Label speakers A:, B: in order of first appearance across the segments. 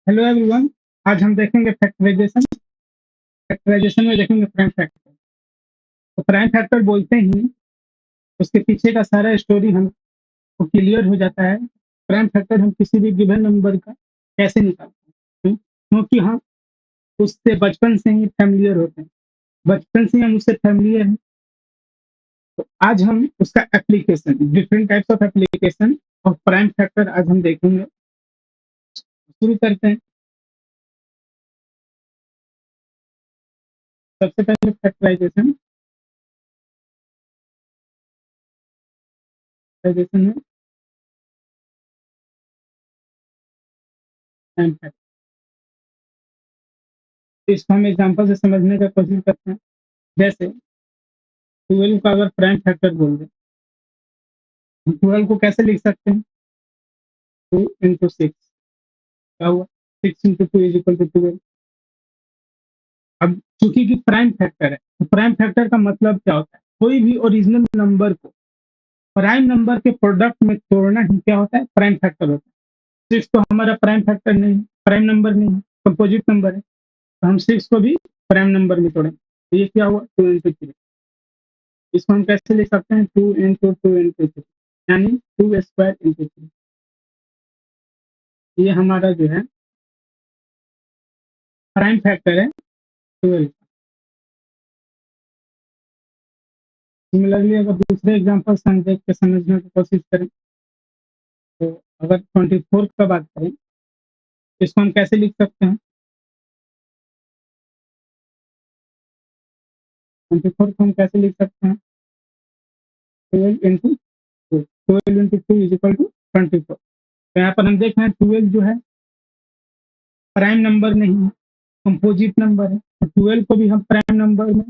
A: Hello everyone. आज हम देखेंगे फैक्टराइजेशन। फैक्टराइजेशन में देखेंगे प्राइम फैक्टर। तो प्राइम फैक्टर बोलते ही उसके पीछे का सारा स्टोरी हमको क्लियर हो जाता है। प्राइम फैक्टर हम किसी भी गिवन नंबर का कैसे निकालते हैं, क्योंकि हम उससे बचपन से ही फैमिलियर होते हैं। बचपन से ही हम उससे फैमिलियर हैं। तो आज हम उसका application, different types of application of prime factor आज हम देखेंगे। शुरू करते हैं। सबसे पहले फैक्टराइजेशन में प्राइम फैक्टर, इसको हम एग्जांपल से समझने का कोशिश करते हैं। जैसे 12 का अगर प्राइम फैक्टर बोल दें, 12 को कैसे लिख सकते हैं? 2 इंटू सिक्स, क्या हुआ? 6 इंटू 2 इज इक्वल टू 12। अब चूंकि कि प्राइम फैक्टर है, तो प्राइम फैक्टर का मतलब क्या होता है? कोई भी ओरिजिनल नंबर को प्राइम नंबर के प्रोडक्ट में तोड़ना ही क्या होता है? प्राइम फैक्टर होता है। 6 तो हमारा प्राइम फैक्टर नहीं है, प्राइम नंबर नहीं है, कंपोजिट नंबर है। तो हम 6 को भी प्राइम नंबर में तोड़ेंगे, तो ये क्या हुआ? 2 इंटू 3। इसको हम कैसे लिख सकते हैं? 2 इंटू 2 इंटू 3, यानी 2 स्क्वायर इंटू 3। ये हमारा जो है प्राइम फैक्टर है 12। सिमिलरली अगर दूसरे एग्जांपल्स हम देख के समझने की कोशिश करें, तो अगर 24 का बात करें, इसको हम कैसे लिख सकते हैं? 24 को हम कैसे लिख सकते हैं? 12 into 2। 12 into 2 is equal to 24। तो यहाँ पर हम देख रहे हैं 12 जो है प्राइम नंबर नहीं है, कंपोजिट नंबर है। तो 12 को भी हम प्राइम नंबर में,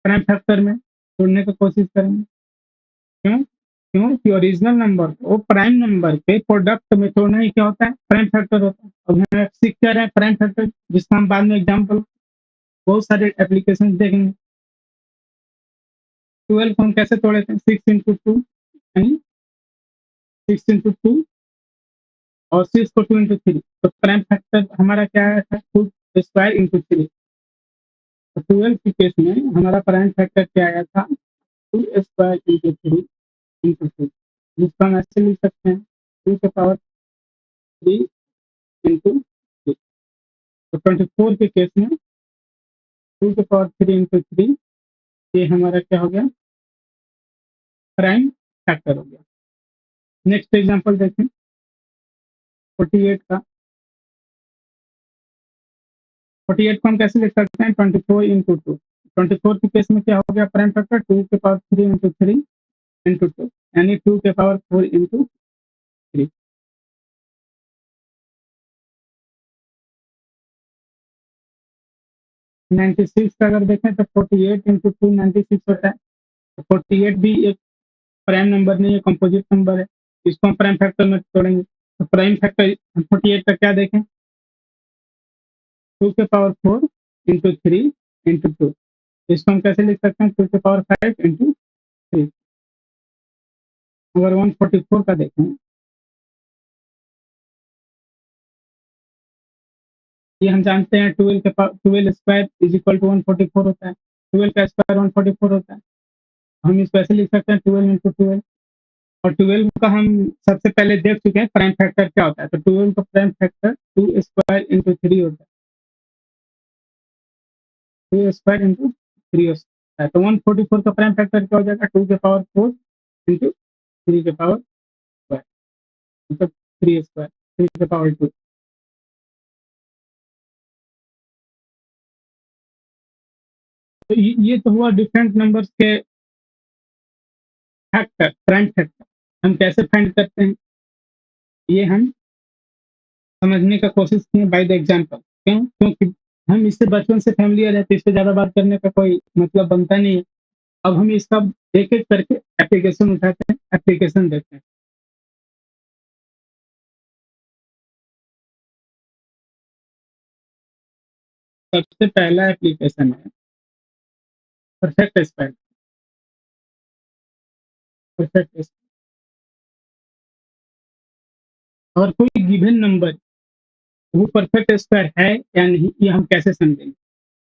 A: प्राइम फैक्टर में जोड़ने की कोशिश करेंगे। क्यों? क्योंकि ओरिजिनल नंबर को प्राइम नंबर के प्रोडक्ट में तोड़ना ही क्या होता है? प्राइम फैक्टर होता है। अब हम सीख क्या रहे हैं? प्राइम फैक्टर, जिसका हम बाद में एग्जाम्पल बहुत सारे एप्लीकेशन देखेंगे। 12 को हम कैसे तोड़े थे? 6 इंटू 2, यानी 6 इंटू 2, और 6 को 2 इंटू 3। तो प्राइम फैक्टर हमारा क्या आया था? 2 स्क्वायर इंटू 3। तो 12 के केस में हमारा प्राइम फैक्टर क्या आया था? 2 स्क्वायर इंटू 3 इंटू 2, जिसको हम ऐसे लिख सकते हैं 2 के पावर 3 इंटू 3। तो 24 के केस में 2 के पावर 3 इंटू 3, ये हमारा क्या हो गया? प्राइम फैक्टर हो गया। नेक्स्ट एग्जांपल देखें, 48 का। 48 को हम कैसे लिख सकते हैं? 24 इंटू 2। 24 के केस में क्या हो गया? प्राइम फैक्टर 2 के पावर 3 इंटू 3 इंटू 2, यानी 2 के पावर 4 इंटू 3। 96 का अगर देखें तो 48 इंटू 2 96 होता है। तो 48 भी एक प्राइम नंबर नहीं है, कंपोजिट नंबर है। इसको हम प्राइम फैक्टर में तोड़ेंगे। तो प्राइम फैक्टर 48 का क्या देखें? 2 के पावर 4 इंटू 3 इंटू 2। इसको हम कैसे लिख सकते हैं? 2 के पावर 5 इंटू 3। अगर 144 का देखें, ये हम जानते हैं 12 स्क्वायर इज इक्वल टू 144 होता है। 12 का स्क्वायर 144 होता है। हम इसको ऐसे लिख सकते हैं 12 इंटू 12। और 12 का हम सबसे पहले देख चुके हैं प्राइम फैक्टर क्या होता है। तो 12 का प्राइम फैक्टर 2 स्क्वायर इंटू 3 होता है। 2 स्क्वायर इंटू 3 होता है। तो 144 का प्राइम फैक्टर क्या हो जाएगा? 2 के पावर 4 इंटू 3 के पावर स्क्वायर, मतलब 3 स्क्वायर, 3 के पावर 2। तो ये तो हुआ डिफरेंट नंबर्स के फैक्टर, प्राइम फैक्टर। हम कैसे फाइंड करते हैं, ये हम समझने का कोशिश किए बाय द एग्जांपल। क्यों? क्योंकि हम इससे बचपन से फैमिलियर है, तो इससे ज़्यादा बात करने का कोई मतलब बनता नहीं है। अब हम इसका एक-एक करके एप्लीकेशन उठाते हैं, एप्लीकेशन देखते हैं। सबसे पहला एप्लीकेशन है परफेक्ट स्क्वायर। परफेक्ट स्क्वायर और कोई गिवन नंबर वो परफेक्ट स्क्वायर है या नहीं, ये हम कैसे समझेंगे?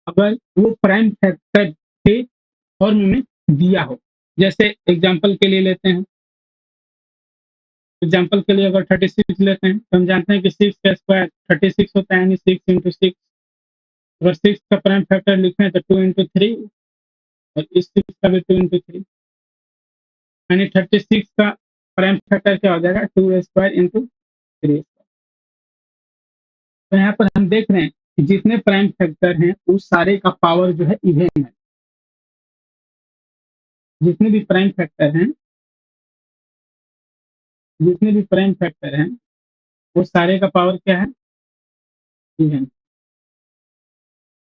A: अगर वो प्राइम फैक्टर के फॉर्म में दिया हो। जैसे एग्जांपल के लिए लेते हैं, एग्जांपल के लिए अगर 36 लेते हैं तो हम जानते हैं कि 6 का स्क्वायर 36 होता है, यानी 6 इंटू 6। अगर 6 का प्राइम फैक्टर लिखें तो 2 इंटू 3, और इस 6 का भी 2 इंटू 3, यानी 36 का प्राइम फैक्टर क्या हो जाएगा, 2 स्क्वायर इंटू 3। तो यहाँ पर हम देख रहे हैं कि जितने प्राइम फैक्टर हैं उस सारे का पावर जो है इवन है। जितने भी प्राइम फैक्टर हैं, जितने भी प्राइम फैक्टर हैं वो सारे का पावर क्या है, इवन।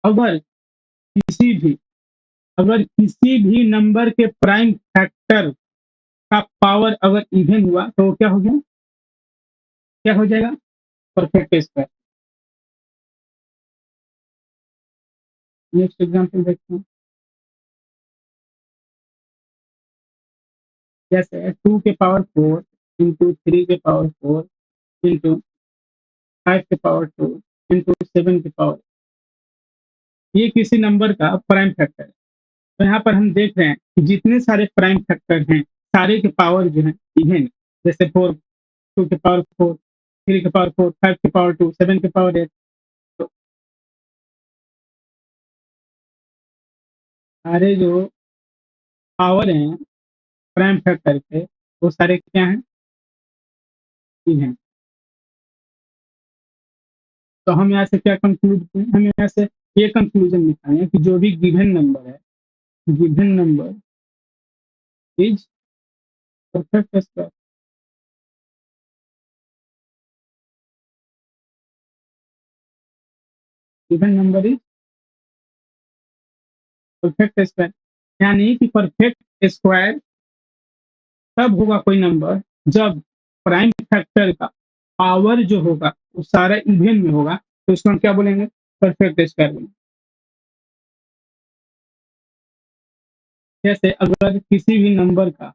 A: अगर किसी भी अगर किसी भी नंबर के प्राइम फैक्टर का पावर अगर इवन हुआ तो वो क्या हो गया, क्या हो जाएगा, परफेक्ट स्क्वायर। नेक्स्ट एग्जांपल देखते हैं। जैसे 2 के पावर 4 इंटू 3 के पावर 4 इंटू 5 के पावर 2 इंटू 7 के पावर, ये किसी नंबर का प्राइम फैक्टर है। तो यहाँ पर हम देख रहे हैं कि जितने सारे प्राइम फैक्टर हैं सारे के पावर जो है इवन है। जैसे 4, 2 के पावर 4, 3 के पावर 4, 5 के पावर 2, 7 के पावर 8। तो सारे जो पावर हैं प्राइम फैक्टर के वो सारे क्या हैं, इवन। तो हम यहाँ से क्या कंक्लूड किए, हम यहाँ से ये कंक्लूजन निकाले कि जो भी गिवन नंबर है, given number is perfect square. Given number is perfect square, यानी कि परफेक्ट स्क्वायर तब होगा कोई नंबर जब प्राइम फैक्टर का पावर जो होगा वो सारा इवन में होगा, तो उसको हम क्या बोलेंगे, परफेक्ट स्क्वायर बोलेंगे। जैसे अगर किसी भी नंबर का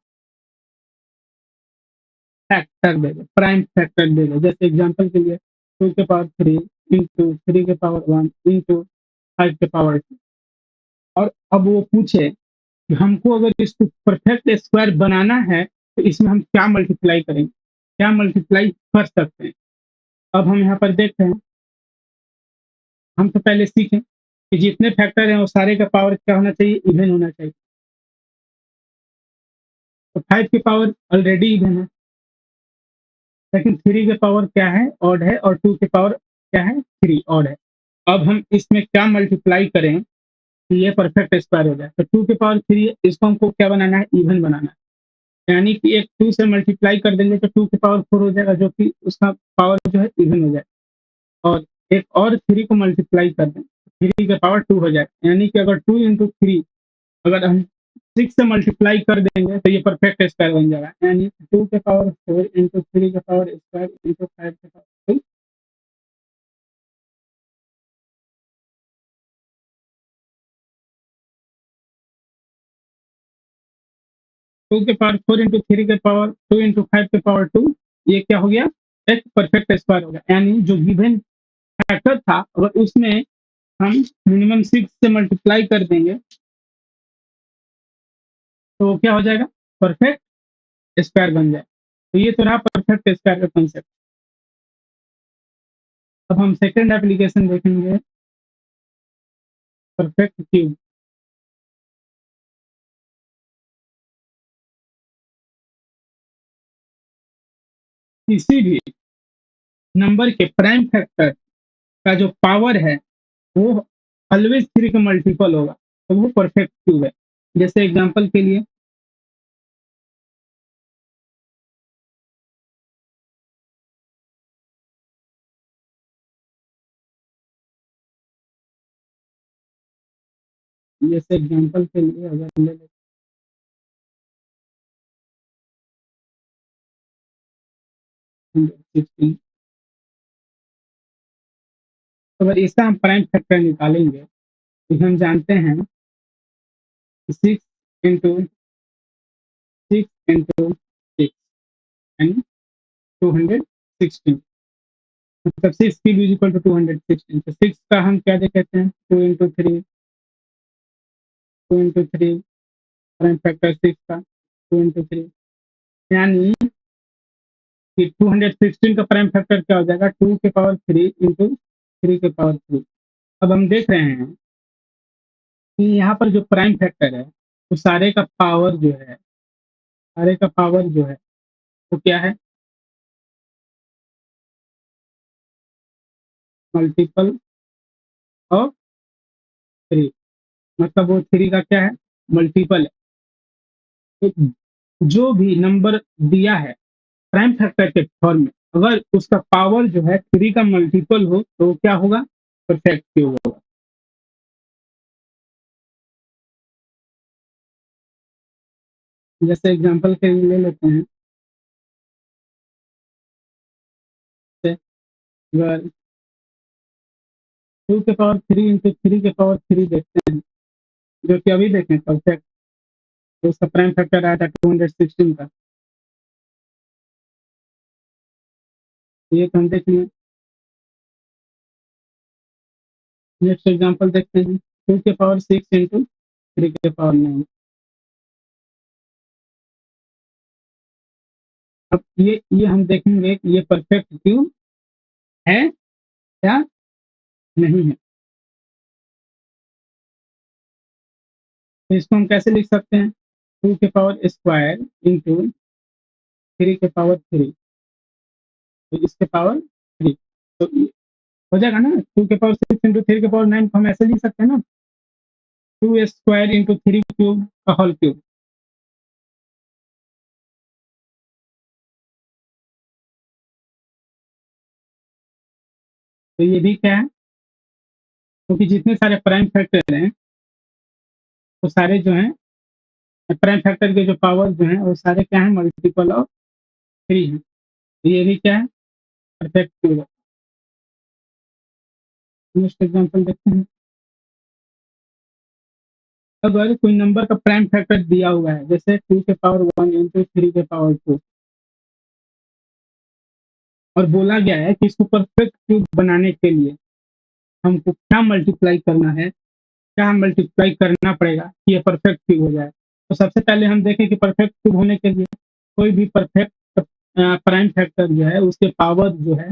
A: फैक्टर दे दो, प्राइम फैक्टर दे दो, जैसे एग्जांपल के लिए 2 के पावर 3 इंटू 3 के पावर 1 इंटू 5 के पावर 2, और अब वो पूछे कि हमको अगर इसको परफेक्ट स्क्वायर बनाना है तो इसमें हम क्या मल्टीप्लाई करेंगे, क्या मल्टीप्लाई कर सकते हैं। अब हम यहाँ पर देखते हैं, हम तो पहले सीखें कि जितने फैक्टर हैं वो सारे का पावर क्या होना चाहिए, इवन होना चाहिए। तो 5 की पावर ऑलरेडी इवन है, लेकिन 3 के पावर क्या है, ऑड है, और 2 के पावर क्या है, 3 ऑड है। अब हम इसमें क्या मल्टीप्लाई करें कि ये परफेक्ट स्क्वायर हो जाए। तो 2 के पावर 3 इसको हमको क्या बनाना है, इवन बनाना है, यानी कि एक 2 से मल्टीप्लाई कर देंगे तो 2 के पावर 4 हो जाएगा, जो कि उसका पावर जो है इवन हो जाए। और एक और 3 को मल्टीप्लाई कर दें, 3 के पावर 2 हो जाए, यानी कि अगर 2 इंटू 3 अगर हम 6 से मल्टीप्लाई कर देंगे तो ये परफेक्ट स्क्वायर बन जाएगा, यानी 2 के पावर 4 इंटू 3 के पावर स्क्वायर इंटू 5 के पावर 2। 2 के पावर 4 इंटू 3 के पावर 2 इंटू 5 के पावर 2, ये क्या हो गया, एक परफेक्ट स्क्वायर हो गया। यानी जो गिवन फैक्टर था अगर उसमें हम मिनिमम 6 से मल्टीप्लाई कर देंगे तो क्या हो जाएगा, परफेक्ट स्क्वायर बन जाए। तो ये तो रहा परफेक्ट स्क्वायर का कंसेप्ट। अब हम सेकंड एप्लीकेशन देखेंगे, परफेक्ट क्यूब। किसी भी नंबर के प्राइम फैक्टर का जो पावर है वो ऑलवेज 3 का मल्टीपल होगा, तो वो परफेक्ट क्यूब है। जैसे एग्जांपल के लिए, जैसे एग्जांपल के लिए अगर ले लेते हैं 16, तो अगर इसका हम प्राइम फैक्टर निकालेंगे तो हम जानते हैं 6 इंटू 6 यानी 216। मतलब 6 क्यूब इज इक्वल टू 216। तो 6 का हम क्या दे कहते हैं, 2 into 3 प्राइम फैक्टर 6 का 2 into 3, यानी कि 216 का प्राइम फैक्टर क्या हो जाएगा, 2 के पावर 3 इंटू 3 के पावर 3। अब हम देख रहे हैं कि यहाँ पर जो प्राइम फैक्टर है वो सारे का पावर जो है वो क्या है, मल्टीपल ऑफ 3। मतलब वो 3 का क्या है, मल्टीपल है। तो जो भी नंबर दिया है प्राइम फैक्टर के फॉर्म में, अगर उसका पावर जो है 3 का मल्टीपल हो तो वो क्या होगा, परफेक्ट क्यूब होगा। जैसे एग्जांपल के लिए ले लेते हैं, जैसे अगर 2 के पावर 3 इंटू 3 के पावर 3 देखते हैं, जो कि अभी देखें परफेक्ट, तो उसका प्राइम फैक्टर आया था 216 का। तो ये तो हम देख लिए। नेक्स्ट एग्जांपल देखते हैं, 2 के पावर 6 इंटू 3 के पावर 9। अब ये हम देखेंगे कि ये परफेक्ट क्यूब है या नहीं है। तो इसको हम कैसे लिख सकते हैं, 2 के पावर स्क्वायर इंटू 3 के पावर 3, तो इसके पावर 3। तो हो जाएगा ना, 2 के पावर 6 इंटू 3 के पावर 9 को हम ऐसे लिख सकते हैं ना, 2 स्क्वायर इंटू 3 क्यूब का होल क्यूब। तो ये भी क्या है, क्योंकि जितने सारे प्राइम फैक्टर हैं वो सारे जो हैं, प्राइम फैक्टर के जो पावर जो हैं वो सारे क्या है, मल्टीपल ऑफ 3 है। तो ये भी क्या है, परफेक्ट क्यूब है। नेक्स्ट एग्जांपल देखते हैं, अगर कोई नंबर का प्राइम फैक्टर दिया हुआ है, जैसे 2 के पावर 1 इंटू 3 के पावर 2, और बोला गया है कि इसको परफेक्ट क्यूब बनाने के लिए हमको क्या मल्टीप्लाई करना है, क्या मल्टीप्लाई करना पड़ेगा कि ये परफेक्ट क्यूब हो जाए। तो सबसे पहले हम देखें कि परफेक्ट क्यूब होने के लिए कोई भी परफेक्ट प्राइम फैक्टर जो है उसके पावर जो है,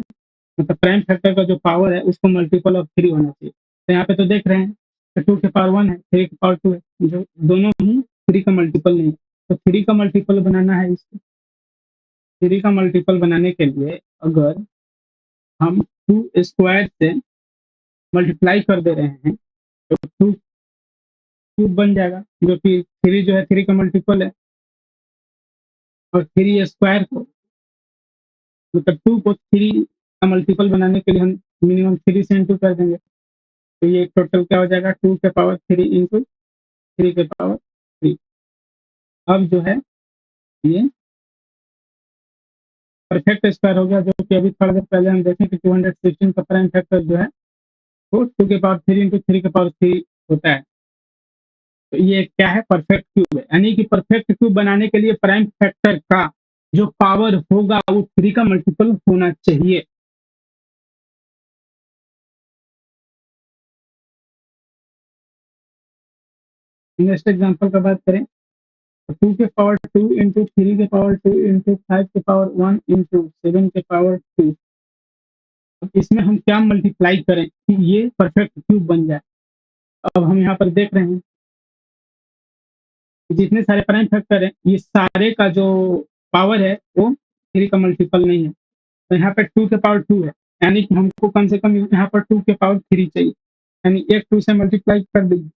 A: मतलब प्राइम फैक्टर का जो पावर है उसको मल्टीपल ऑफ 3 होना चाहिए। तो यहाँ पे तो देख रहे हैं, तो 2 के पावर 1 है, 3 के पावर 2 है, जो दोनों ही 3 का मल्टीपल नहीं है। तो 3 का मल्टीपल बनाना है, इसको 3 का मल्टीपल बनाने के लिए अगर हम 2 स्क्वायर से मल्टीप्लाई कर दे रहे हैं तो 2 क्यूब बन जाएगा, जो कि 3 जो है 3 का मल्टीपल है। और 3 स्क्वायर को, मतलब 2 को 3 का मल्टीपल बनाने के लिए हम मिनिमम 3 से इंटू कर देंगे। तो ये टोटल क्या हो जाएगा, 2 के पावर 3 इंटू 3 के पावर 3। अब जो है ये परफेक्ट स्क्वायर हो गया, जो कि अभी थोड़ा देर पहले हम देखें कि 216 का प्राइम फैक्टर जो है वो 2 के पावर 3 इंटू 3 के पावर 3 होता है। तो ये क्या है, परफेक्ट क्यूब है। यानी कि परफेक्ट क्यूब बनाने के लिए प्राइम फैक्टर का जो पावर होगा वो 3 का मल्टीपल होना चाहिए। नेक्स्ट एग्जांपल का बात करें, 2 के पावर 2 इंटू 3 के पावर 2 इंटू 5 के पावर 1 इंटू 7 के पावर 2। अब इसमें हम क्या मल्टीप्लाई करें कि ये परफेक्ट क्यूब बन जाए। अब हम यहाँ पर देख रहे हैं कि जितने सारे प्राइम फैक्टर हैं ये सारे का जो पावर है वो 3 का मल्टीपल नहीं है। तो यहाँ पे 2 के पावर 2 है, यानी कि हमको कम से कम यहाँ पर 2 के पावर 3 चाहिए, यानी एक 2 से मल्टीप्लाई कर दीजिए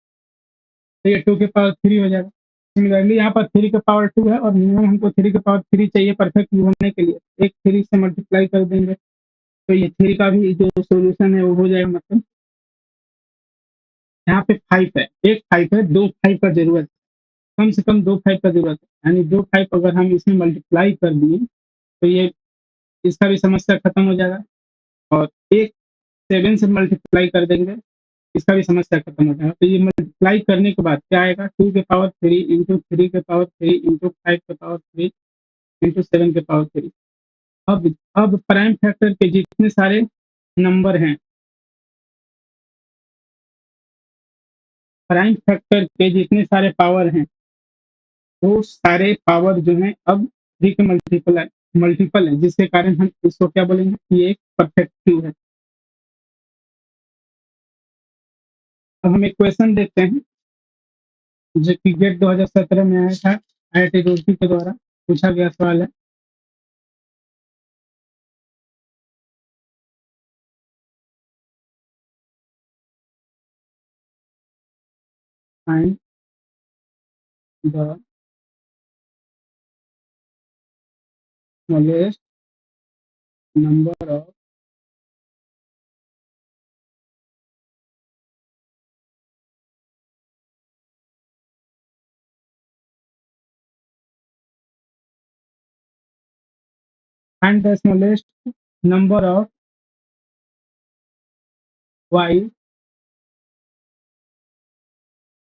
A: तो ये 2 के पावर 3 हो जाएगा। सिमिलरली यहाँ पर 3 के पावर 2 है और मिनिमम हमको 3 के पावर 3 चाहिए परफेक्ट होने के लिए, एक 3 से मल्टीप्लाई कर देंगे तो ये 3 का भी जो सोल्यूशन है वो हो जाएगा। मतलब यहाँ पे 5 है, एक 5 है, 2 5 का जरूरत है, कम से कम 2 5 का जरूरत है, यानी 2 5 अगर हम इसमें मल्टीप्लाई कर दिए तो ये इसका भी समस्या खत्म हो जाएगा। और एक 7 से मल्टीप्लाई कर देंगे, इसका भी समस्या खत्म हो जाएगा। तो ये मल्टीप्लाई करने के बाद क्या आएगा, 2 के पावर 3 इंटू 3 के पावर 3 इंटू 5 के पावर 3 इंटू 7 के पावर 3। अब प्राइम फैक्टर के जितने सारे नंबर हैं। प्राइम फैक्टर के जितने सारे पावर हैं, वो सारे पावर जो हैं अब 3 के मल्टीपल है, जिसके कारण हम इसको क्या बोलेंगे कि ये एक परफेक्ट क्यूब है। अब हम एक क्वेश्चन देखते हैं जो कि गेट 2017 में आया था, आईआईटी रुड़की के द्वारा पूछा गया सवाल है। Find the smallest number of find the smallest number of Y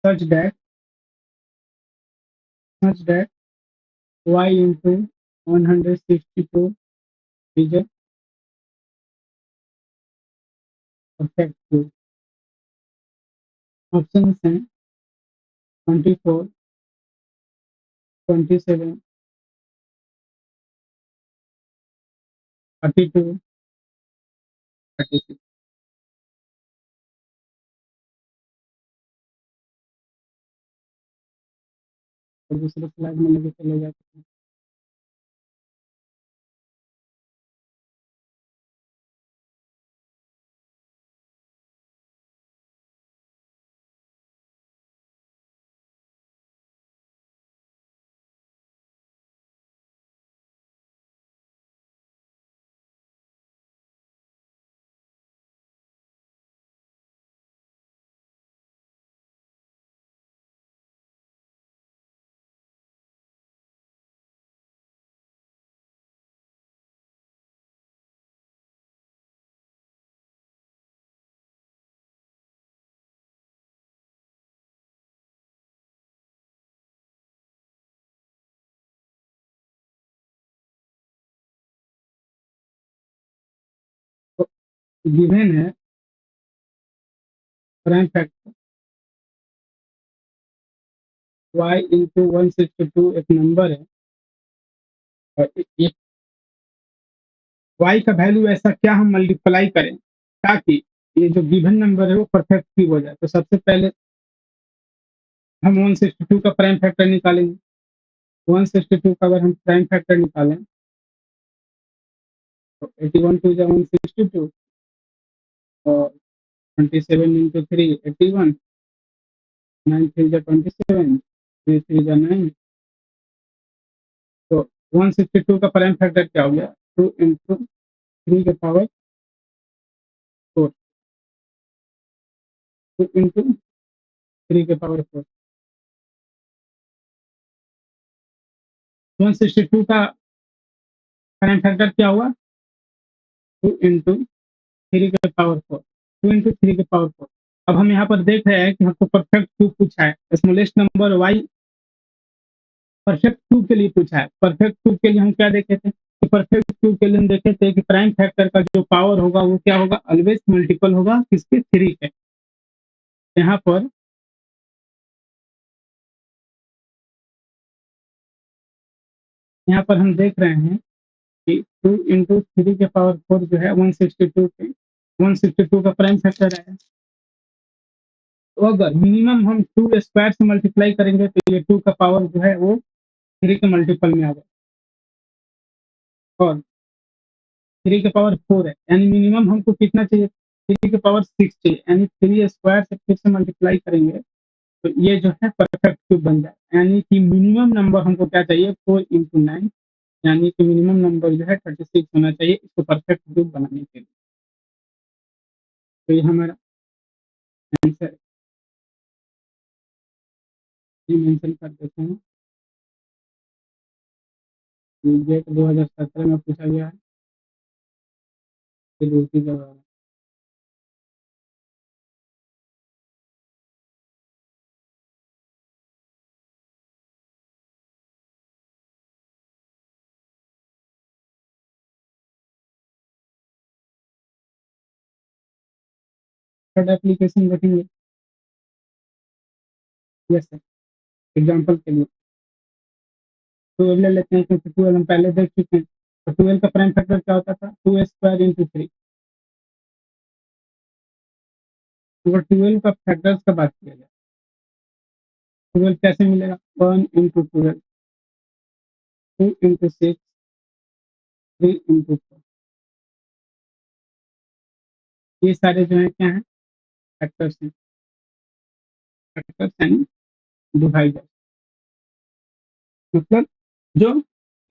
A: such that y into 162 is a perfect cube. Options हैं 24, 27, 32, 36। और दूसरे स्लाइड में लेके चले जाते हैं। तो गिवन है प्राइम फैक्टर y इंटू 162 एक नंबर है, और ये y का वैल्यू ऐसा क्या हम मल्टीप्लाई करें ताकि ये जो गिवन नंबर है वो परफेक्ट क्यूब हो जाए। तो सबसे पहले हम 162 का प्राइम फैक्टर निकालेंगे। 162 का अगर हम प्राइम फैक्टर निकालें तो 81 टू जा 162 और 27 इंटू 3 81, 9 3 जा 27, 3 3 जा 9। तो 162 का प्राइम फैक्टर क्या हो गया, 2 इंटू 3 के पावर 4, 2 इंटू 3 के पावर 4। 162 का प्राइम फैक्टर क्या हुआ, 2 इंटू 3 के पावर 4, 2 इंटू 3 के पावर 4। अब हम यहाँ पर देख रहे हैं कि हमको परफेक्ट क्यूब पूछा है, smallest number Y perfect cube के लिए पूछा है। परफेक्ट क्यूब के लिए हम क्या देखे थे कि परफेक्ट क्यूब के लिए हम देखे थे कि प्राइम फैक्टर का जो पावर होगा वो क्या होगा, ऑलवेज मल्टीपल होगा किसके, 3 के। यहाँ पर हम देख रहे हैं कि 2 इंटू 3 के पावर 4 जो है 162 के 162 का प्राइम फैक्टर है। तो अगर मिनिमम हम 2 स्क्वायर से मल्टीप्लाई करेंगे तो ये 2 का पावर जो है वो 3 के मल्टीपल में आ जाए, और 3 के पावर 4 है, यानी मिनिमम हमको कितना चाहिए, 3 के पावर 6 चाहिए, यानी 3 स्क्वायर से फिर से मल्टीप्लाई करेंगे तो ये जो है परफेक्ट क्यूब बन जाए। यानी कि मिनिमम नंबर हमको क्या चाहिए, 4 इंटू 9, यानी कि मिनिमम नंबर जो है 36 होना चाहिए इसको परफेक्ट क्यूब बनाने के लिए। तो ये हमारा आंसर ये मेंशन कर देते हैं कि गेट 2017 में पूछा गया है कि दूसरी जगह थर्ड एप्लीकेशन देखेंगे। यस सर, एग्जांपल के लिए 12 ले लेते हैं क्योंकि 12 हम पहले देख चुके हैं। तो 12 का प्राइम फैक्टर क्या होता था? 2 स्क्वायर इंटू 3। अगर 12 का फैक्टर्स का बात किया जाए, 12 कैसे मिलेगा? 1 इंटू 12, 2 इंटू 6, 3 इंटू 4। ये सारे जो है क्या है? फैक्टर्स हैं। फैक्टर्स यानी डिवाइडर, मतलब जो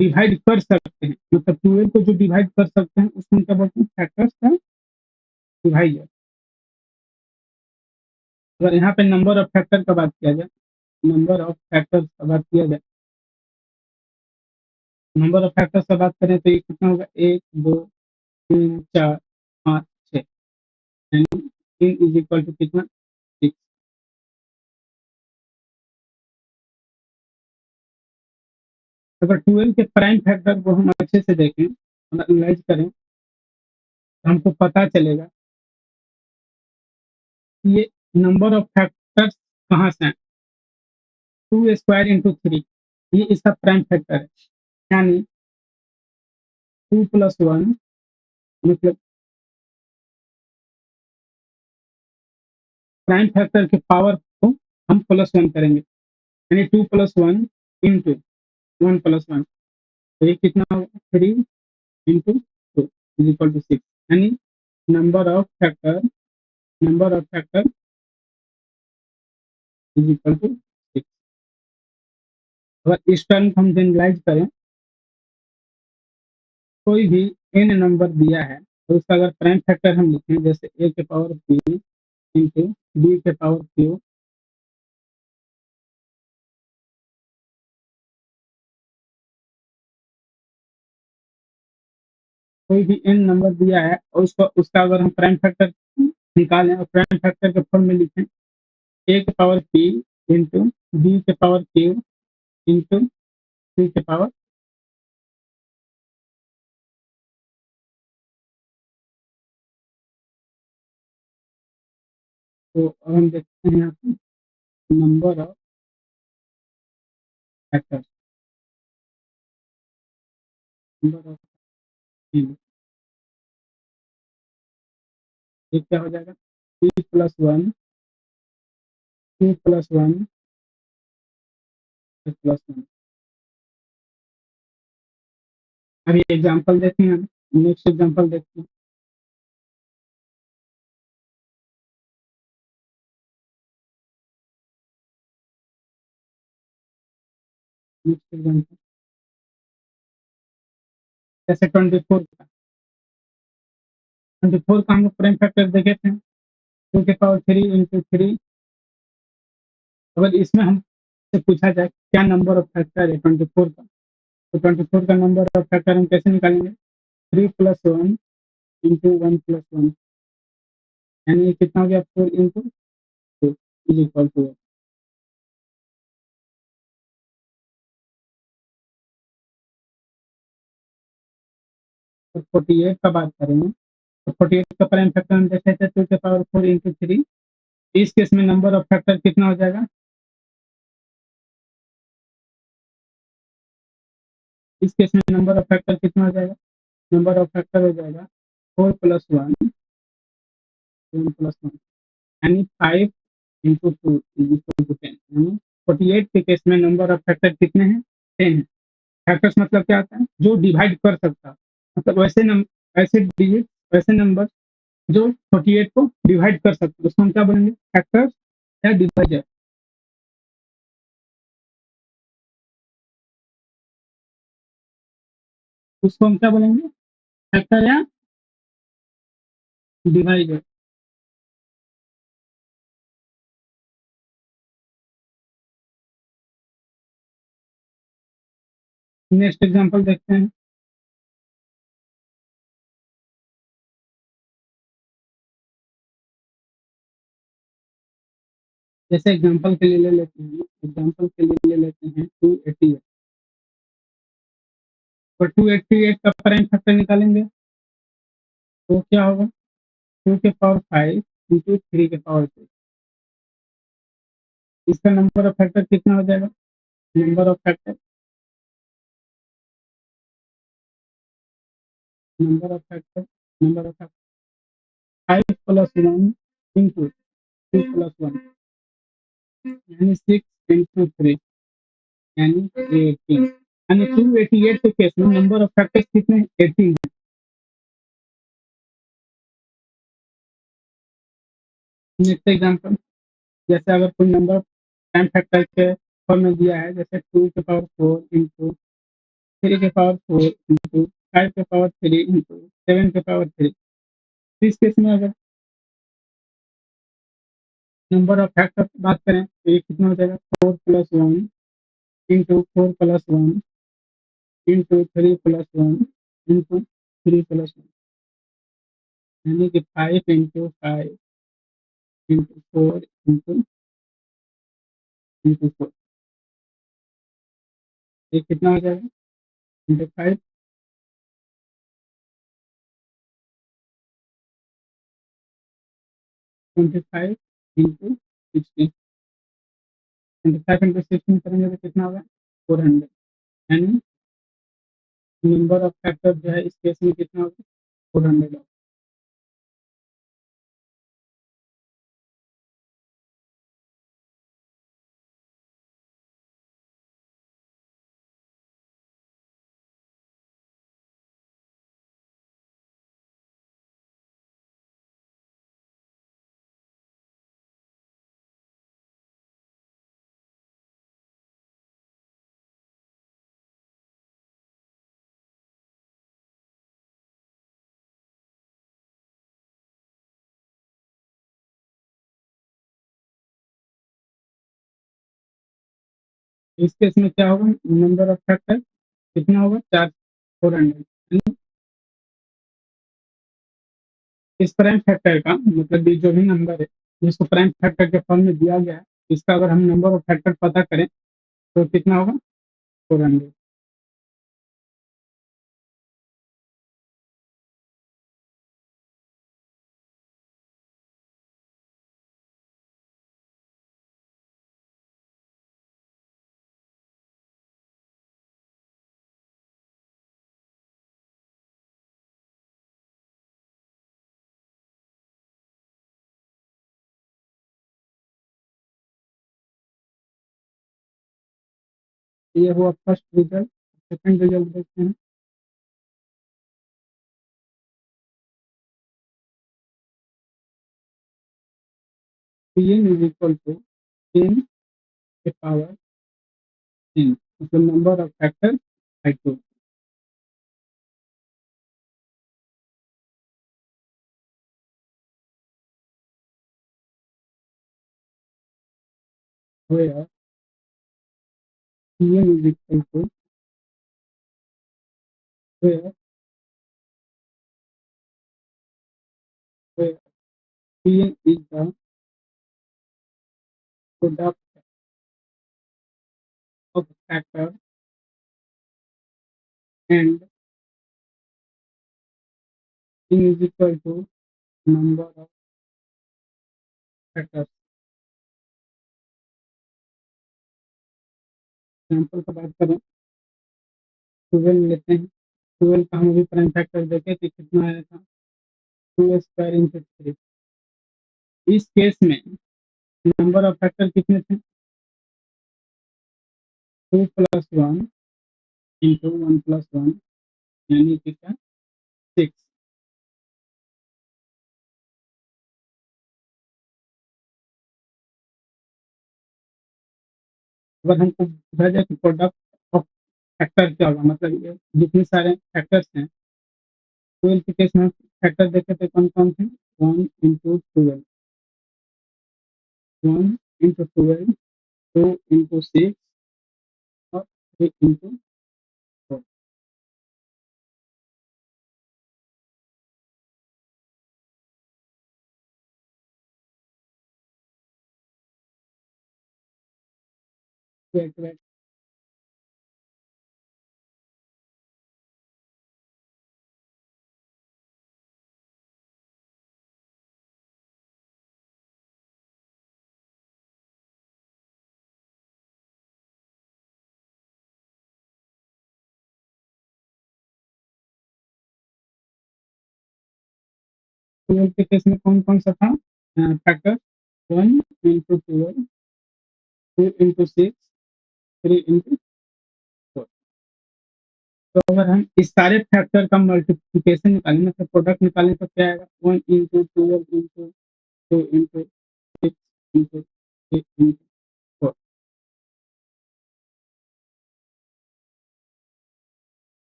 A: डिवाइड कर सकते हैं, मतलब 12 को जो डिवाइड कर सकते हैं उसको क्या बोलते हैं? फैक्टर्स का डिवाइडर। अगर यहाँ पे नंबर ऑफ फैक्टर का बात किया जाए, नंबर ऑफ फैक्टर्स का बात किया जाए, नंबर ऑफ फैक्टर्स का बात करें तो ये कितना होगा? 1 2 3 4 5 6, यानी 3 इज इक्वल टू कितना? 6। अगर 12 के प्राइम फैक्टर को हम अच्छे से देखें, एनालाइज करें, तो हमको पता चलेगा कि ये नंबर ऑफ फैक्टर्स कहाँ से हैं। 2 स्क्वायर इंटू 3, ये इसका प्राइम फैक्टर है, यानी 2 प्लस 1, मतलब प्राइम फैक्टर के पावर को हम प्लस 1 करेंगे, यानी 2 प्लस 1 इंटू 1 प्लस 1, तो ये कितना होगा? 3 इंटू 2 इज इक्वल टू 6, यानी number of factor, number of factor is equal to 6। अगर इस टर्म को हम जनरलाइज करें, कोई भी n नंबर दिया है तो उसका अगर प्राइम फैक्टर हम लिखें, जैसे a के पावर p इंटू b के पावर q, कोई भी n नंबर दिया है और उसको, उसका अगर हम प्राइम फैक्टर निकालें और प्राइम फैक्टर के फॉर्म में लिखें, a के पावर p इंटू b के पावर q इंटू c के पावर, तो अब हम देखते हैं यहाँ पे number of factors, number of, ये क्या हो जाएगा? p plus 1, q plus 1, plus 1। अभी एग्जांपल देखते हैं, हम नेक्स्ट एग्जांपल देखते हैं। नेक्स्ट एग्जांपल जैसे 24 का हम लोग प्राइम फैक्टर देखे थे, 2 के पावर 3 इंटू 3। अगर इसमें हम से पूछा जाए क्या नंबर ऑफ फैक्टर है 24 का, तो 24 का नंबर ऑफ फैक्टर हम कैसे निकालेंगे? 3 प्लस 1 इंटू 1 प्लस 1, यानी ये कितना हो गया? 4 इंटू 2 इज इक्वल टू 8। तो 48 का बात करेंगे, तो 48 का प्राइम फैक्टर हम देखे थे 2 के पावर 4 इंटू 3। इस केस में नंबर ऑफ फैक्टर कितना हो जाएगा? इस केस में नंबर ऑफ फैक्टर कितना हो जाएगा? नंबर ऑफ फैक्टर हो जाएगा 4 प्लस 1, 1 प्लस 1, यानी 5 इंटू 2 इज इक्वल टू 10, यानी 48 के केस में नंबर ऑफ फैक्टर कितने हैं? 10 है। फैक्टर्स मतलब क्या होता है? जो डिवाइड कर सकता है, मतलब ऐसे डिजिट, ऐसे नंबर जो 48 को डिवाइड कर सकते हैं, उसको हम क्या बोलेंगे? फैक्टर्स या डिवाइजर। उसको हम क्या बोलेंगे? फैक्टर या डिवाइजर। नेक्स्ट एग्जांपल देखते हैं। जैसे एग्जांपल के लिए ले लेते हैं, एग्जांपल के लिए ले लेते हैं 288, और 288 का प्राइम फैक्टर निकालेंगे तो क्या होगा? 2 के पावर 5 इंटू 3 के पावर 6। इसका नंबर ऑफ फैक्टर कितना हो जाएगा? Number of factor number of factor number of factor 5 plus 1 into 2 plus 1 यानी 6 इंटू 3 यानी 18। यानी 288 के केस में नंबर ऑफ फैक्टर्स कितने? 18 है। नेक्स्ट एग्जांपल, जैसे अगर कोई नंबर प्राइम फैक्टर के फॉर्म में दिया है, जैसे 2 के पावर 4 इंटू 3 के पावर 4 इंटू 5 के पावर 3 इंटू 7 के पावर 3। इस केस में अगर नंबर ऑफ फैक्टर की बात करें तो ये कितना हो जाएगा? 4 plus 1 into 4 plus 1 into 3 plus 1 into 3 plus 1 यानी कि 5 इंटू 5 इंटू 4 इंटू इंटू 4। ये कितना हो जाएगा? इंटू 5 25 इंटू 16 25 इंटू 16 करेंगे तो कितना होगा? 400। यानी नंबर ऑफ फैक्टर जो है इस केस में कितना होगा? 400 होगा। इस केस में क्या होगा? नंबर ऑफ फैक्टर कितना होगा? 4 400। इस प्राइम फैक्टर का मतलब ये जो भी नंबर है जिसको प्राइम फैक्टर के फॉर्म में दिया गया है, इसका अगर हम नंबर ऑफ फैक्टर पता करें तो कितना होगा? 400। ये हुआ फर्स्ट रिजल्ट। सेकंड रिजल्ट देखते हैं। pn इज इक्वल टू 10 के पावर 10 मतलब number of factor by 2 where pn is equal to where where pn is the product of factor and n is equal to number of factors। Example की बात करें, 12 लेते हैं। 12 का हम अभी प्राइम फैक्टर देखें कि कितना आया था? 2 स्क्वायर इंटू 3। इस केस में नंबर ऑफ फैक्टर कितने थे? 2 प्लस 1 इंटू 1 प्लस 1 यानी कि क्या? 6। अगर हमको पूछा जाए कि प्रोडक्ट ऑफ फैक्टर क्या होगा, मतलब ये जितने सारे फैक्टर्स हैं 12 के केस में फैक्टर देखे थे कौन कौन थे? 1 इंटू 12 1 इंटू 12 2 इंटू 6 और 3 इंटू 4। वेट 12 के केस में कौन-कौन सा था फैक्टर 1 into 12, 2 into 6, 3 into 4। तो अगर हम इस सारे फैक्टर का मल्टीप्लिकेशन निकालें मतलब प्रोडक्ट निकालें तो क्या आएगा 1 into 12 into 2 into 6 into 3 into 4।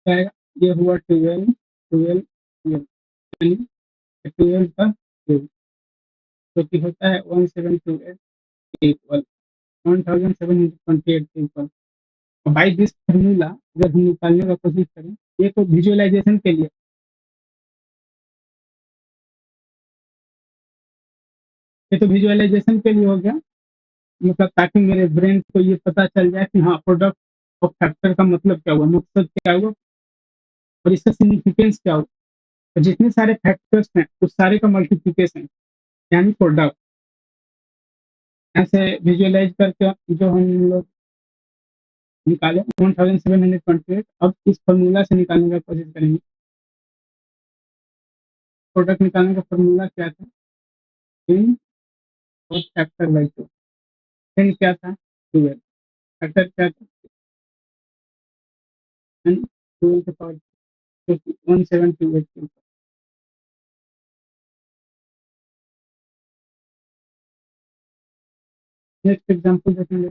A: क्या आएगा? ये हुआ 12, 12, 12 यानी 12 का क्यूब जो कि होता है 1728 equal 1728 equal. By this formula अगर हम निकालने का कोशिश करें ये तो विजुअलाइजेशन के लिए, ये तो विजुअलाइजेशन के लिए हो गया मतलब ताकि मेरे ब्रेन को ये पता चल जाए कि हाँ प्रोडक्ट ऑफ फैक्टर का मतलब क्या हुआ, मकसद क्या हुआ और इसका सिग्निफिकेंस क्या हुआ। तो जितने सारे फैक्टर्स हैं उस सारे का मल्टीप्लिकेशन यानी प्रोडक्ट। ऐसे विजुअलाइज करके जो हम लोग निकाले 1728 अब इस फॉर्मूला से निकालने का कोशिश करेंगे। प्रोडक्ट निकालने का फॉर्मूला क्या था इन और फैक्टर बाई टू। इन क्या था 12, फैक्टर क्या था एन 12 के पावर 1728। नेक्स्ट एग्जांपल देखेंगे।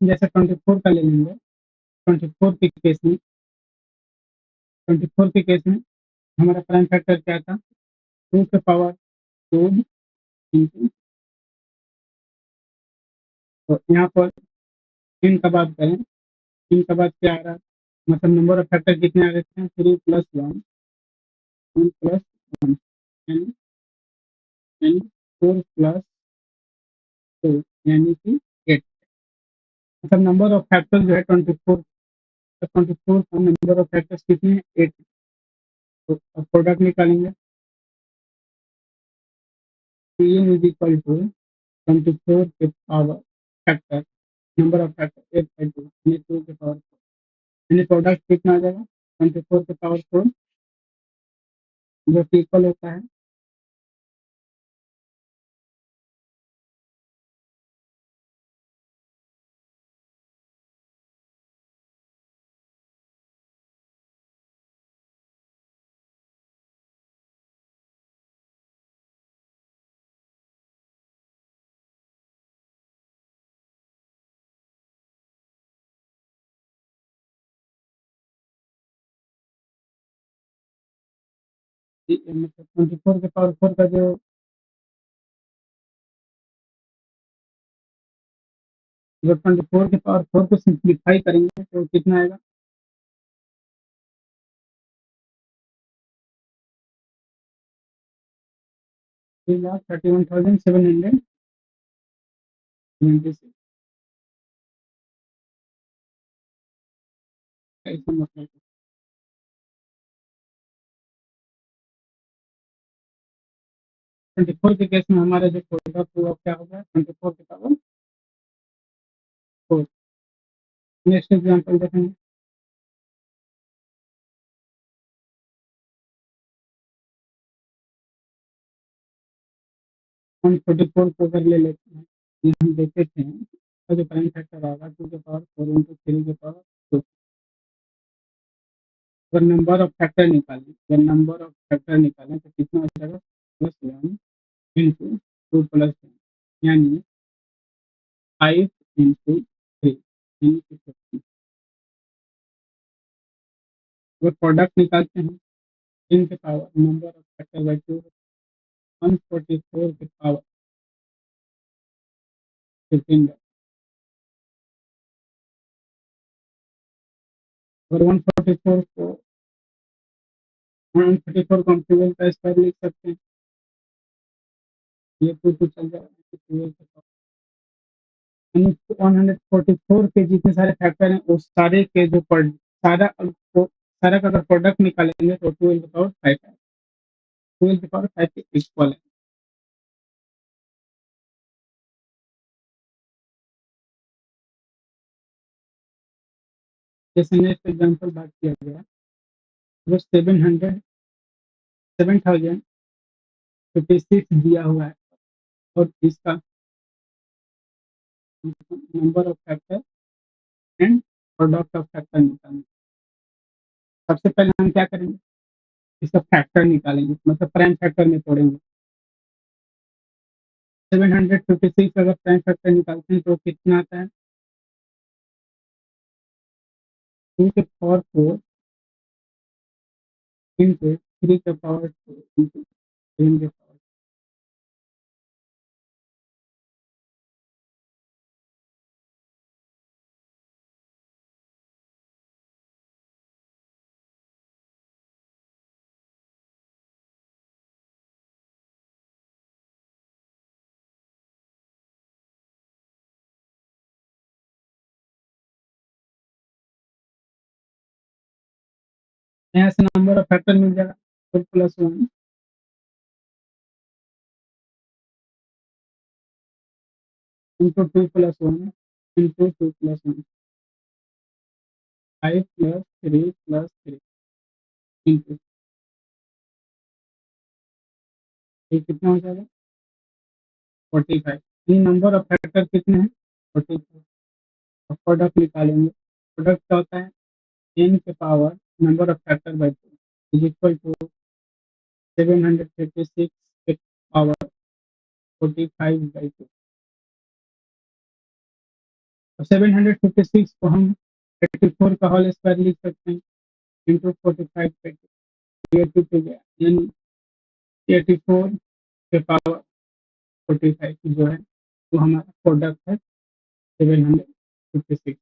A: जैसे 24 का ले लेंगे। 24 के केस में 24 के केस में हमारा प्राइम फैक्टर क्या था 2 के पावर 2 इंटू। तो यहाँ पर इन का बात करें इन का बात क्या आ रहा है मतलब नंबर ऑफ फैक्टर कितने आ रहे थे 3 प्लस 1 1 प्लस 1 यानी यानी 4 प्लस 2 यानी कि 8। मतलब नंबर ऑफ फैक्टर जो है 24 24 का नंबर ऑफ फैक्टर्स कितने हैं 8। तो अब प्रोडक्ट निकालेंगे तो ये इज इक्वल टू 24 के power factor number of factor 8 by 2 यानी 2 के पावर 4 यानी प्रोडक्ट कितना आ जाएगा 24 के पावर 4 जो कि इक्वल होता है मतलब 24 के पावर 4 का जो जब 24 के पावर 4 को सिंप्लीफाई करेंगे तो कितना आएगा 3,31,776। ऐसा मतलब 24 के केस में हमारा जो प्रोडक्ट हुआ क्या होगा 24 के पावर 4। नेक्स्ट एग्जांपल देखेंगे। 144 को अगर ले लेते हैं ये हम देखे थे तो जो प्राइम फैक्टर आएगा 2 के पावर 4 इंटू 3 के पावर 2। अगर नंबर ऑफ फैक्टर निकालें अगर नंबर ऑफ फैक्टर निकालें तो कितना हो जाएगा प्लस 1 इंटू 2 प्लस 1 यानी 5 इंटू 3 यानी कि 15। अगर प्रोडक्ट निकालते हैं 3 के power number of factor by 2 144 के पावर 15। अगर 144 को हम 12 का स्क्वायर लिख सकते हैं ये 2 चल जाएगा 12 के पावर 144 के जितने सारे फैक्टर हैं उस सारे के जो सारा का अगर प्रोडक्ट निकालेंगे तो 12 पावर 5 है। 12 पावर 5 के इक्वल है। जैसे नेक्स्ट एग्जांपल बात किया गया, वो 7056 दिया हुआ है और इसका number of factor and product of factor निकालना। सबसे पहले हम क्या करेंगे, इसका फैक्टर निकालेंगे, मतलब प्राइम फैक्टर में तोड़ेंगे। 756 अगर प्राइम फैक्टर निकालते हैं तो कितना आता है, 2 के पावर 4 इंटू 3 के पावर 2 इंटू 7 के पावर। यहाँ से नंबर ऑफ फैक्टर मिल जाएगा 4 plus 1 into 2 plus 1 into 2 plus 1, 5 plus 3 plus 3 into, ये कितना हो जाएगा 45। ये नंबर ऑफ फैक्टर कितने हैं 45। और प्रोडक्ट निकालेंगे, प्रोडक्ट क्या होता है n के power number of factor by 2 is equal to 756 के पावर 45 बाई 2। 756 को हम 84 का होल स्क्वायर लिख सकते हैं इंटू 45 पे 82 पे गया, यानी 84 के पावर 45 जो है वो हमारा प्रोडक्ट है 756 का।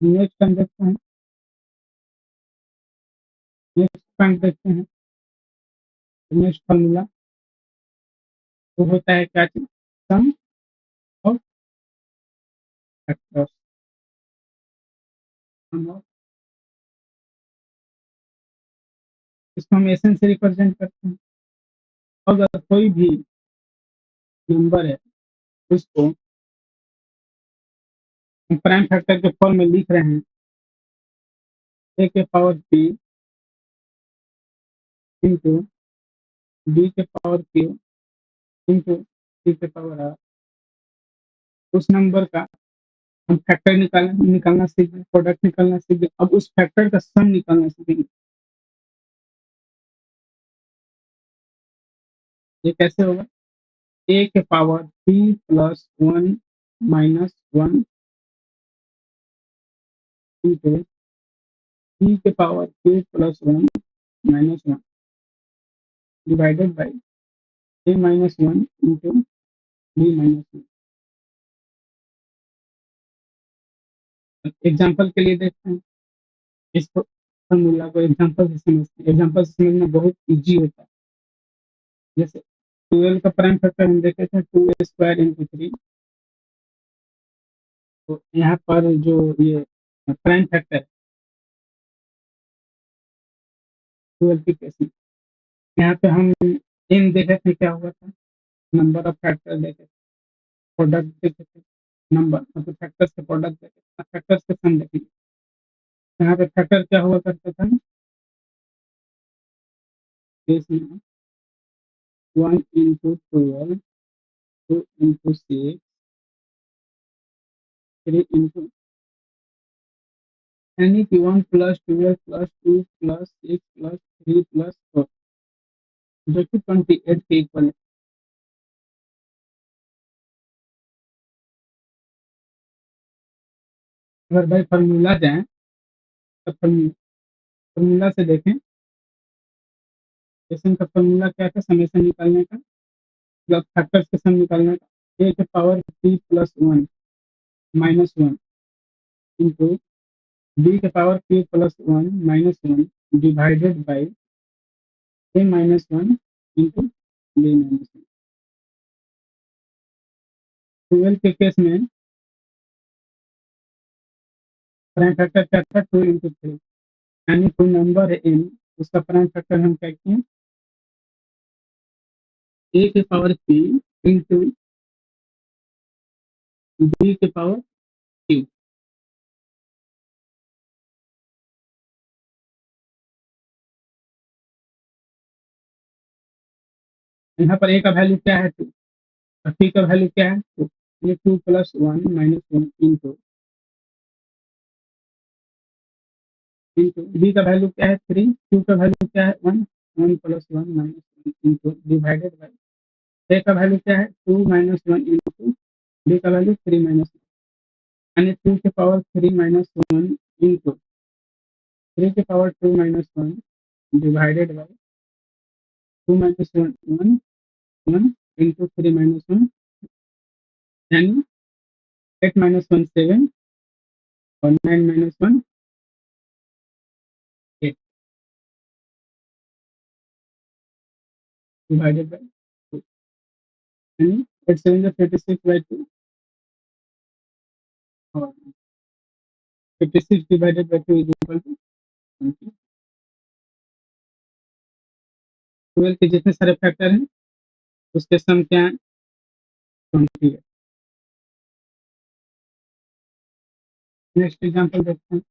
A: नेक्स्ट हम देखते हैं, नेक्स्ट पॉइंट देखते हैं। नेक्स्ट फॉर्मूला वो होता है क्या चीज, सम ऑफ फैक्टर्स। इसको हम एसन से रिप्रेजेंट करते हैं। अगर कोई भी नंबर है उसको हम प्राइम फैक्टर के फॉर्म में लिख रहे हैं, ए के पावर बी इंटू बी के पावर क्यू इंटू सी के पावर आर, उस नंबर का हम फैक्टर निकालना सीख गए, प्रोडक्ट निकालना सीख गए। अब उस फैक्टर का सम निकालना सीखेंगे। ये कैसे होगा, ए के power B plus 1 minus 1 into B के power Q plus 1 minus 1 divided by A minus 1 into B minus 1। Example के लिए देखते हैं, इस फॉर्मूला को एग्जाम्पल से समझते हैं। एग्जाम्पल से समझना बहुत इजी होता है। जैसे 12 का प्राइम फैक्टर हम देखे थे 2 स्क्वायर इंटू 3, तो यहाँ पर जो ये प्राइम फैक्टर 12 की केस में, यहाँ पे हम इन देखे थे क्या हुआ था, नंबर ऑफ फैक्टर देखे थे, प्रोडक्ट देखे थे, नंबर मतलब फैक्टर्स के प्रोडक्ट देखे थे, फैक्टर्स के सम देखेंगे। यहाँ पे फैक्टर क्या हुआ करता था, इसमें 1 इंटू 12, 2 इंटू 6, 3 इंटू, यानी कि 1 plus 12 plus 2 plus 6 plus 3 plus 4, जो कि 28 के इक्वल है। अगर भाई फॉर्मूला जाए तो फॉर्मूला से देखें, जैसे इनका फॉर्मूला क्या था समेशन निकालने का, मतलब फैक्टर्स के सम निकालने का, ए के power P plus 1 minus one into B के power Q plus one minus one divided by A minus one into B minus one. Twelve के केस में प्राइम फैक्टर क्या था, 2 इंटू 3, यानी कोई नंबर है n, उसका प्राइम फैक्टर हम क्या किए, ए के पावर p इंटू बी के पावर q। यहाँ पर a का वैल्यू क्या है 2 और p का वैल्यू क्या है 2, ये 2 plus one minus one into into B का वैल्यू क्या है 3, q का वैल्यू क्या है 1, 1 plus one minus one into divided by A का वैल्यू क्या है 2 माइनस वन इंटू बी का वैल्यू 3 माइनस वन, यानी 2 के पावर 3 माइनस वन इंटू 3 के power 2 minus one divided by 2 minus one one one into 3 minus one, यानी 8 minus one 7 और 9 minus one 8 divided by 2, यानी 8 7 जो 36 बाई 2 और 56 divided by 2 is equal to 20। 12 के जितने सारे फैक्टर हैं उसके सम क्या है 20 है। नेक्स्ट एग्जांपल देखते हैं।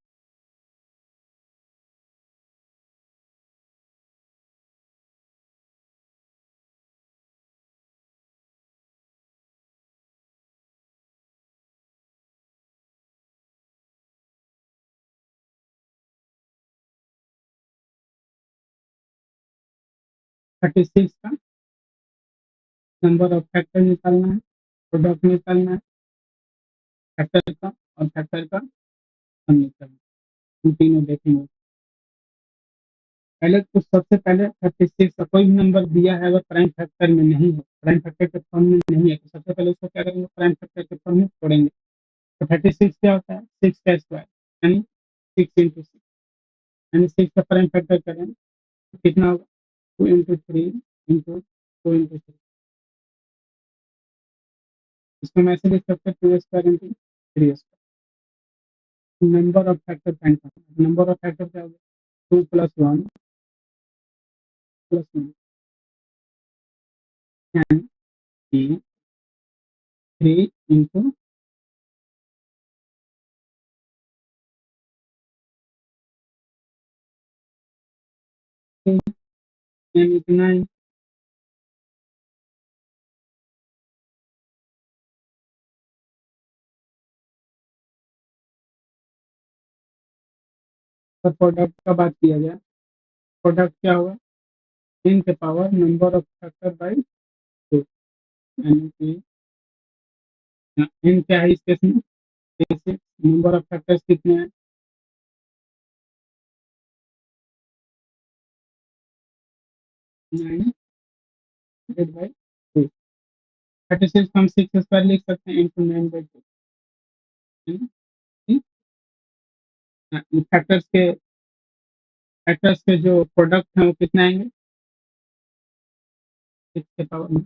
A: थर्टी सिक्स का नंबर ऑफ फैक्टर निकालना है, प्रोडक्ट निकालना है फैक्टर का और फैक्टर का सम निकालना है। इन तीनों देखेंगे। पहले तो सबसे पहले 36 का कोई भी नंबर दिया है, अगर प्राइम फैक्टर में नहीं है, प्राइम फैक्टर के फॉर्म में नहीं है, तो सबसे पहले उसको क्या करेंगे, प्राइम फैक्टर के फॉर्म में छोड़ेंगे। तो 36 क्या होता है 6 का स्क्वायर, यानी 6 इंटू 6, यानी 6 का प्राइम फैक्टर करें तो कितना होगा 2 इंटू 3 इंटू 2 इंटू 3। इसको हम ऐसे लिख सकते हैं 2 square into 3 square. Number of factor find करना, नंबर ऑफ फैक्टर क्या होगा 2 प्लस 1 प्लस 1, यानी 3 इंटू यानी 9। तो प्रोडक्ट का बात किया जाए, प्रोडक्ट क्या होगा इन के power number of factor by 2, यानी कि इन क्या है इस केस में 6, नंबर ऑफ फैक्टर्स कितने हैं 9 डिवाइडेड बाई 2। 36 को हम 6 स्क्वायर लिख सकते हैं इंटू 9/2, फैक्टर्स के जो प्रोडक्ट हैं वो कितने आएंगे 6 के पावर में।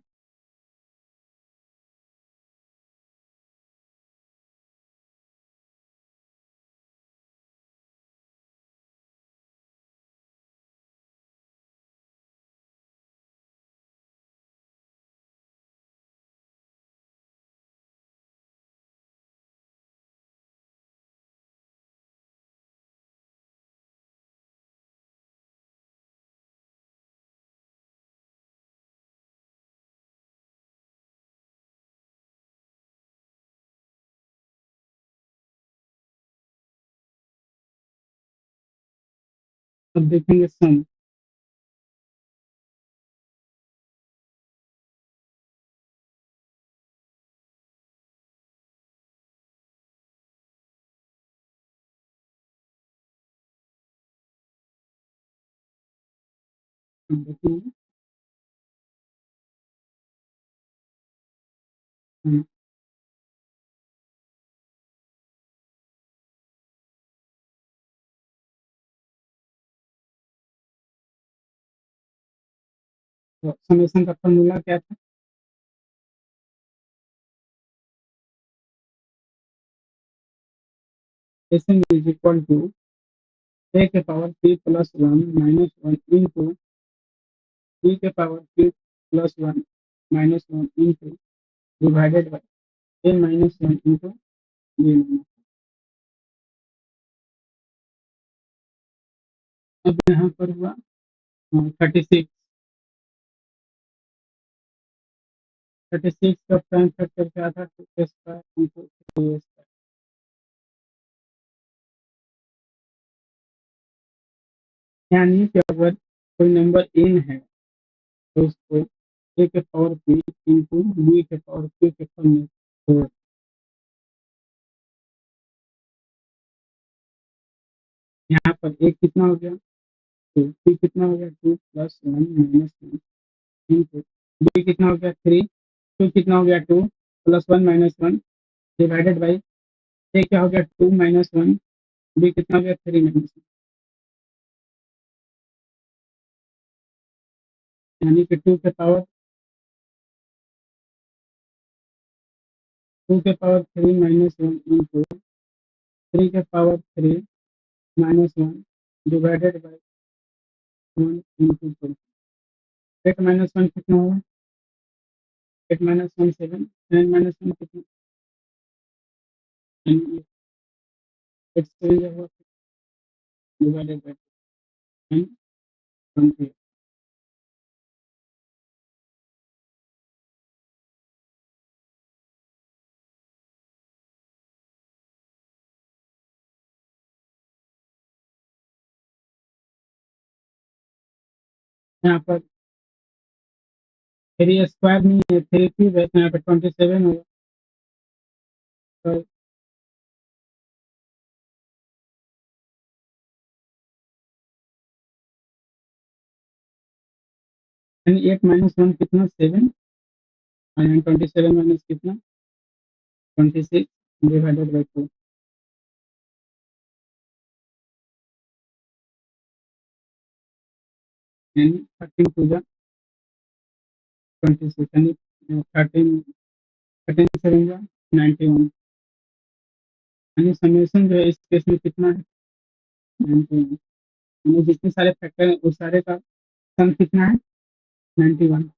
A: अब देखेंगे सम। अब देखेंगे तो समेशन का फॉर्मूला क्या था? Sm is equal to a के power p plus 1 minus 1 into b के power p plus 1 minus 1 into divided by a minus 1 into b minus. अब यहाँ पर हुआ 36 का प्राइम फैक्टर क्या था? 2 स्क्वायर इंटू 3 स्क्वायर। यानी कि अगर कोई नंबर n है तो उसको a के पावर p इंटू b के पावर p के फॉर्म में तोड़। यहाँ पर a कितना हो गया? 2, p कितना हो गया? 2 प्लस 1 माइनस 1 इंटू b कितना हो गया? 3, 2 कितना हो गया? 2 plus 1 minus 1 divided by a क्या हो गया? 2 माइनस 1, b कितना हो गया? 3 माइनस 1, यानी कि 2 के पावर 3 माइनस 1 इंटू 3 के power 3 minus 1 divided by 1 into 2। 8 minus 1 कितना हुआ? 8 माइनस 1 7, 9 माइनस 1 कितना? 8 7 हुआ डिवाइडेड बाई 9 20। यहाँ पर 3 स्क्वायर नहीं है, 3 क्यूब है, तो यहाँ पे 27 होगा। तो यानी 8 माइनस 1 कितना? 7, और यहाँ 27 माइनस कितना? 26 डिवाइडेड बाई 2, यानी 13 टू जा 26, यानी 13 7 जा 91, यानी समेशन जो है इस केस में कितना है? 91, यानी जितने सारे फैक्टर हैं उस सारे का सम कितना है? 91।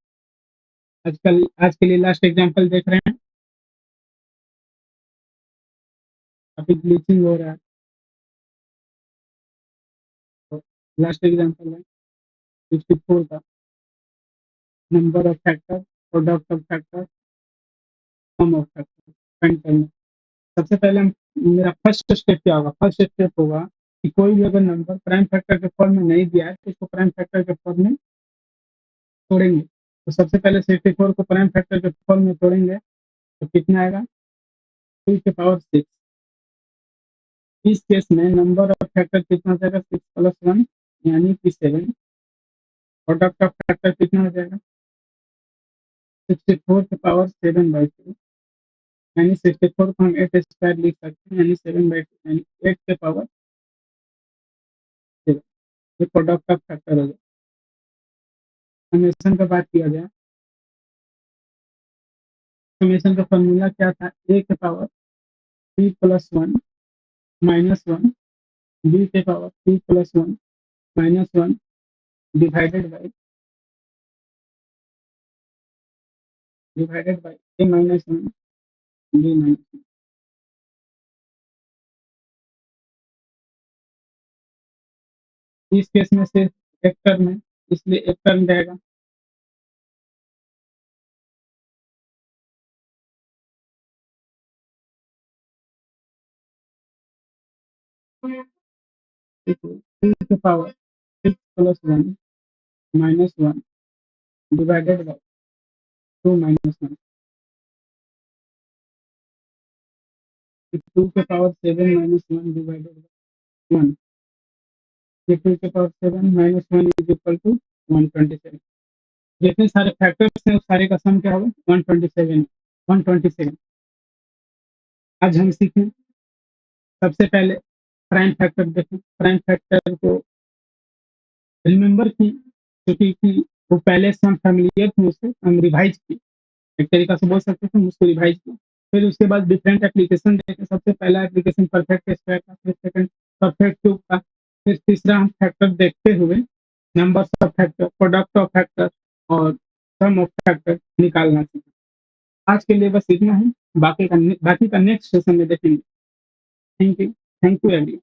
A: आजकल आज के लिए लास्ट एग्जांपल देख रहे हैं, अभी ग्लिचिंग हो रहा है। तो लास्ट एग्जांपल है 54 का, number of factor, product of factor, sum of factor find करना। सबसे पहले मेरा फर्स्ट स्टेप क्या होगा? फर्स्ट स्टेप होगा कि कोई भी अगर नंबर प्राइम फैक्टर के फॉर्म में नहीं दिया है तो इसको प्राइम फैक्टर के फॉर्म में तोड़ेंगे। तो सबसे पहले 64 को प्राइम फैक्टर के फॉर्म में तोड़ेंगे तो कितना आएगा? 2 के पावर 6। इस केस में नंबर ऑफ फैक्टर कितना हो जाएगा? 6 प्लस 1 यानी कि 7। प्रोडक्ट ऑफ फैक्टर कितना हो जाएगा? 64 के पावर 7/2, यानी 64 को हम 8 स्क्वायर लिख सकते हैं, यानी 7/2, यानी 8 के पावर 7। ये प्रोडक्ट ऑफ फैक्टर हो जाएगा। समेशन का बात किया जाए, समेशन का फॉर्मूला क्या था? a के power p plus 1 minus 1 b के power p plus 1 minus 1 divided by a minus 1 b minus 1। इस केस में सिर्फ एक टर्म है, इसलिए एक टर्म रहेगा। p के power 6 plus 1 minus 1 divided by 2 minus 1। 2 के पावर 7 माइनस 1 डिवाइडेड बाई 1। ये 2 के power 7 minus 1 is equal to 127। जितने सारे फैक्टर्स हैं उस सारे का सम क्या होगा? 127। 127। आज हम सीखें सबसे पहले प्राइम फैक्टर देखें। प्राइम फैक्टर को रिमेंबर की, क्योंकि वो पहले से हम फ़ैमिलियर थे उससे, हम रिवाइज़ किए। एक तरीक़ा से बोल सकते थे हम उसको रिवाइज़ किए। फिर उसके बाद डिफरेंट एप्लीकेशन देखे, सबसे पहला एप्लीकेशन परफेक्ट स्क्वायर था, फिर सेकंड परफेक्ट क्यूब था, फिर तीसरा हम फैक्टर देखते हुए numbers of factor, product of factor और सम ऑफ फैक्टर निकालना सीखा। आज के लिए बस इतना ही, बाकी का नेक्स्ट सेशन में देखेंगे। Thank you everyone.